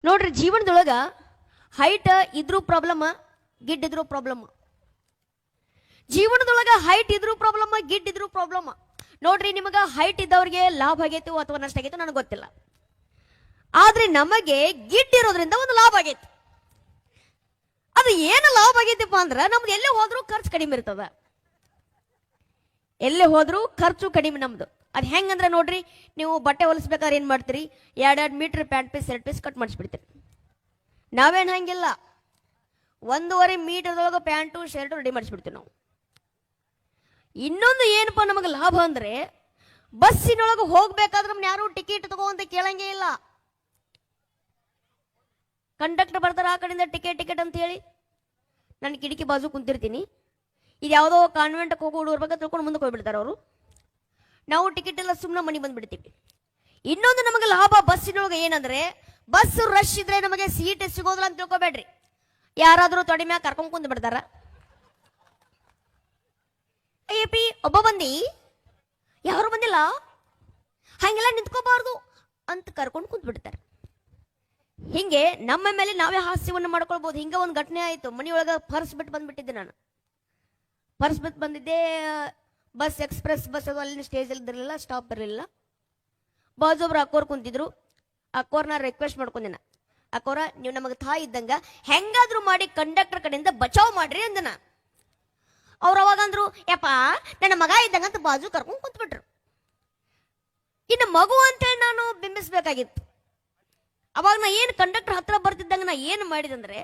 ನೋಡ್ರಿ, ಜೀವನದೊಳಗ ಹೈಟ್ ಇದ್ರೂ ಪ್ರಾಬ್ಲಮ್, ಗಿಡ್ ಇದ್ರೂ ಪ್ರಾಬ್ಲಮ್. ಜೀವನದೊಳಗ ಹೈಟ್ ಇದ್ರೂ ಪ್ರಾಬ್ಲಮ್, ಗಿಡ್ ಇದ್ರೂ ಪ್ರಾಬ್ಲಮ್. ನೋಡ್ರಿ, ನಿಮಗ ಹೈಟ್ ಇದ್ದವ್ರಿಗೆ ಲಾಭ ಆಗೈತು ಅಥವಾ ನಷ್ಟ ಆಗೈತು ನನಗೆ ಗೊತ್ತಿಲ್ಲ. ಆದ್ರೆ ನಮಗೆ ಗಿಡ್ ಇರೋದ್ರಿಂದ ಒಂದು ಲಾಭ ಆಗೈತಿ. ಅದು ಏನು ಲಾಭ ಆಗೈತಿಪ್ಪ ಅಂದ್ರೆ ನಮ್ದು ಎಲ್ಲೇ ಹೋದ್ರೂ ಖರ್ಚು ಕಡಿಮೆ ಇರ್ತದ. ಎಲ್ಲೇ ಹೋದ್ರೂ ಖರ್ಚು ಕಡಿಮೆ ನಮ್ದು. ಅದು ಹೆಂಗಂದ್ರೆ ನೋಡ್ರಿ, ನೀವು ಬಟ್ಟೆ ಹೊಲಿಸ್ಬೇಕಾದ್ರೆ ಏನ್ ಮಾಡ್ತೀರಿ, 2 metre pant piece 2 piece cut ಮಾಡಿಸ್ಬಿಡ್ತೀರಿ. ನಾವೇನು ಹಂಗಿಲ್ಲ, 1.5 ಮೀಟರ್ದೊಳಗೆ ಪ್ಯಾಂಟು ಶರ್ಟು ರೆಡಿ ಮಾಡಿಸ್ಬಿಡ್ತೀವಿ ನಾವು. ಇನ್ನೊಂದು ಏನಪ್ಪ ನಮಗೆ ಲಾಭ ಅಂದ್ರೆ, ಬಸ್ಸಿನೊಳಗೆ ಹೋಗ್ಬೇಕಾದ್ರೆ ನಮ್ನ ಯಾರು ಟಿಕೆಟ್ ತಗೋ ಅಂತ ಕೇಳಂಗೇ ಇಲ್ಲ. ಕಂಡಕ್ಟರ್ ಬರ್ತಾರ ಆ ಕಡೆಯಿಂದ ಟಿಕೆಟ್ ಟಿಕೆಟ್ ಅಂತ ಹೇಳಿ, ನಾನು ಕಿಟಕಿ ಬಾಜು ಕುಂತಿರ್ತೀನಿ. ಇದು ಯಾವುದೋ ಕಾನ್ವೆಂಟ್ಗೆ ಹೋಗೋ ಹುಡುಗರ ಬಗ್ಗೆ ತಿಳ್ಕೊಂಡು ಮುಂದಕ್ಕೆ ಹೋಗ್ಬಿಡ್ತಾರೆ ಅವರು. ನಾವು ಟಿಕೆಟ್ ಎಲ್ಲ ಸುಮ್ಮನೆ ಮನೆ ಬಂದ್ಬಿಡ್ತೀವಿ. ಇನ್ನೊಂದು ನಮಗೆ ಲಾಭ ಬಸ್ಸಿನೊಳಗೆ ಏನಂದ್ರೆ, ಬಸ್ ರಶ್ ಇದ್ರೆ ನಮಗೆ ಸೀಟ್ ಸಿಗೋದಿಲ್ಲ ಅಂತ ತಿಳ್ಕೊಬೇಡ್ರಿ. ಯಾರಾದ್ರೂ ತೊಡೆ ಮ್ಯಾಗ ಕರ್ಕೊಂಡ್ ಕುಂದ್ ಬಿಡ್ತಾರ. ಅಯ್ಯಪ್ಪಿ ಒಬ್ಬ ಬಂದಿ, ಯಾರು ಬಂದಿಲ್ಲ, ಹಂಗೆಲ್ಲ ನಿಂತ್ಕೋಬಾರ್ದು ಅಂತ ಕರ್ಕೊಂಡು ಕುಂತ್ ಬಿಡ್ತಾರೆ. ಹಿಂಗೆ ನಮ್ಮ ಮೇಲೆ ನಾವೇ ಹಾಸ್ಯವನ್ನು ಮಾಡ್ಕೊಳ್ಬಹುದು. ಹಿಂಗೆ ಒಂದು ಘಟನೆ ಆಯ್ತು. ಮನೆಯೊಳಗ ಪರ್ಸ್ ಬಿಟ್ಟು ಬಂದ್ಬಿಟ್ಟಿದ್ದೆ ನಾನು. ಪರ್ಸ್ ಬಿಟ್ಟು ಬಂದಿದ್ದೆ. ಬಸ್ ಎಕ್ಸ್ಪ್ರೆಸ್ ಬಸ್ ಅದು ಅಲ್ಲಿ ಸ್ಟೇಜ್ ಇರಲಿಲ್ಲ, ಸ್ಟಾಪ್ ಇರಲಿಲ್ಲ. ಬಾಜು ಒಬ್ರು ಅಕ್ಕೋರ್ ಕುಂತಿದ್ರು. ಅಕ್ಕೋರ್ನ ರಿಕ್ವೆಸ್ಟ್ ಮಾಡ್ಕೊಂದಿನ, ಅಕ್ಕೋರ ನೀವು ನಮಗೆ ತಾಯಿ ಇದ್ದಂಗ ಹೆಂಗಾದ್ರೂ ಮಾಡಿ ಕಂಡಕ್ಟರ್ ಕಡೆಯಿಂದ ಬಚಾವ್ ಮಾಡ್ರಿ ಅಂದನ. ಅವ್ರು ಅವಾಗ ಅಂದ್ರು, ಯಪ್ಪ ನನ್ನ ಮಗ ಇದ್ದಂಗ ಅಂತ ಬಾಜು ಕರ್ಕೊಂಡು ಕುಂತ್ಬಿಟ್ರು. ಇನ್ನು ಮಗು ಅಂತೇಳಿ ನಾನು ಬಿಂಬಿಸ್ಬೇಕಾಗಿತ್ತು. ಅವಾಗ ನಾ ಏನು ಕಂಡಕ್ಟರ್ ಹತ್ರ ಬರ್ತಿದ್ದಂಗ ನಾ ಏನು ಮಾಡಿದಂದ್ರೆ